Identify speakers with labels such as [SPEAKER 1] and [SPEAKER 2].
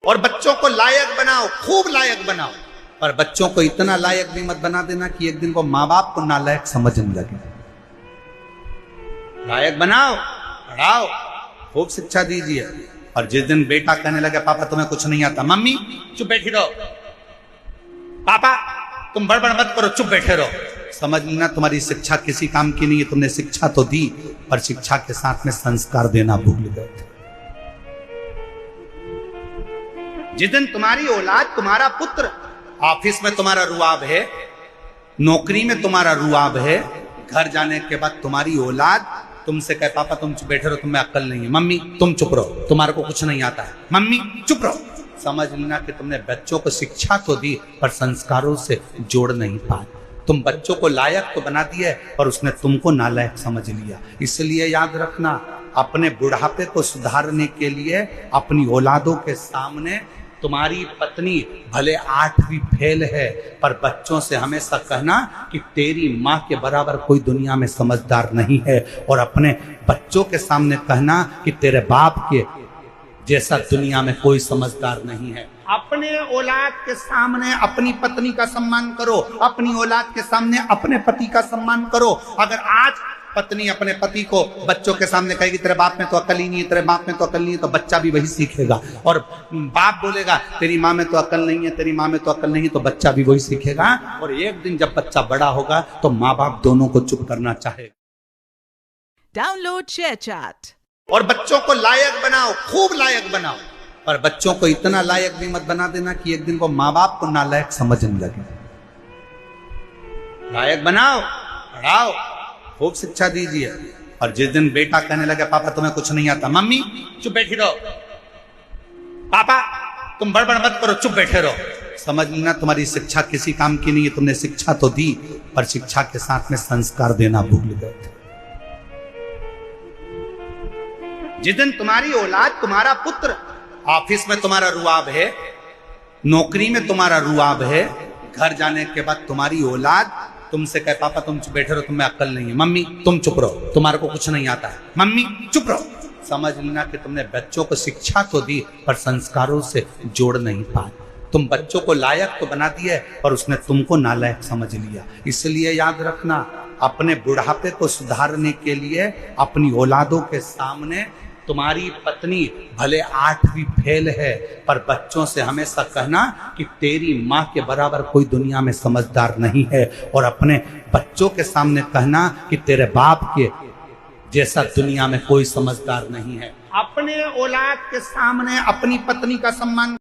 [SPEAKER 1] और बच्चों को लायक बनाओ, खूब लायक बनाओ, पर बच्चों को इतना लायक भी मत बना देना कि एक दिन को माँ बाप को नालायक समझने लगे। लायक बनाओ, पढ़ाओ, खूब शिक्षा दीजिए। और जिस दिन बेटा कहने लगे पापा तुम्हें कुछ नहीं आता, मम्मी चुप बैठी रहो, पापा तुम बड़बड़ मत करो, चुप बैठे रहो, समझ लेना तुम्हारी शिक्षा किसी काम की नहीं है। तुमने शिक्षा तो दी पर शिक्षा के साथ में संस्कार देना भूल गए थे। जिस दिन तुम्हारी औलाद, तुम्हारा पुत्र ऑफिस में तुम्हारा रुआब है, नौकरी में तुम्हारा रुआब है, घर जाने के बाद तुम्हारी औलाद तुमसे कहे पापा तुम चुप बैठे रहो, तुम्हें अक्ल नहीं है, मम्मी तुम चुप रहो, तुम्हारे को कुछ नहीं आता है, मम्मी चुप रहो, समझ लेना कि तुमने बच्चों को शिक्षा तो दी पर संस्कारों से जोड़ नहीं पाए। तुम बच्चों को लायक तो बना दिए पर उसने तुमको नालायक समझ लिया। इसलिए याद रखना, अपने बुढ़ापे को सुधारने के लिए अपनी औलादों के सामने तुम्हारी पत्नी भले 8वीं फेल है पर बच्चों से हमेशा कहना कि तेरी माँ के बराबर कोई दुनिया में समझदार नहीं है, और अपने बच्चों के सामने कहना कि तेरे बाप के जैसा दुनिया में कोई समझदार नहीं है। अपने औलाद के सामने अपनी पत्नी का सम्मान करो, अपनी औलाद के सामने अपने पति का सम्मान करो। अगर आज पत्नी अपने पति को बच्चों के सामने कहेगी तेरे बाप में तो अकल ही नहीं है, तेरे बाप में तो अकल नहीं है, तो बच्चा भी वही सीखेगा। और बाप बोलेगा तेरी माँ में तो अकल नहीं है, तेरी माँ में तो अकल नहीं है, तो बच्चा भी वही सीखेगा। और एक दिन जब बच्चा बड़ा होगा तो माँ बाप दोनों को चुप करना चाहेगा।
[SPEAKER 2] डाउनलोड शेयरचैट।
[SPEAKER 1] और बच्चों को लायक बनाओ, खूब लायक बनाओ, पर बच्चों को इतना लायक भी मत बना देना कि एक दिन को माँ बाप को नालायक समझने लगे। लायक बनाओ, पढ़ाओ, खूब शिक्षा दीजिए। और जिस दिन बेटा कहने लगे पापा तुम्हें कुछ नहीं आता, मम्मी चुप बैठी रहो, पापा तुम बड़बड़ मत करो, चुप बैठे रहो, समझ लेना तुम्हारी शिक्षा किसी काम की नहीं है। तुमने शिक्षा तो दी पर शिक्षा के साथ में संस्कार देना भूल गए थे। जिस दिन तुम्हारी औलाद, तुम्हारा पुत्र ऑफिस में तुम्हारा रुआब है, नौकरी में तुम्हारा रुआब है, घर जाने के बाद तुम्हारी औलाद तुमसे कहे पापा तुम चुप बैठे रहो, तुम्हें अक्ल नहीं है, मम्मी तुम चुप रहो, तुम्हारे को कुछ नहीं आता है, मम्मी चुप रहो, समझ लेना कि तुमने बच्चों को शिक्षा तो दी पर संस्कारों से जोड़ नहीं पाए। तुम बच्चों को लायक तो बना दिए पर उसने तुमको नालायक समझ लिया। इसलिए याद रखना, अपने बुढ़ापे को सुधारने के लिए अपनी औलादों के सामने तुम्हारी पत्नी भले 8वीं फेल है पर बच्चों से हमेशा कहना कि तेरी माँ के बराबर कोई दुनिया में समझदार नहीं है, और अपने बच्चों के सामने कहना कि तेरे बाप के जैसा दुनिया में कोई समझदार नहीं है। अपने औलाद के सामने अपनी पत्नी का सम्मान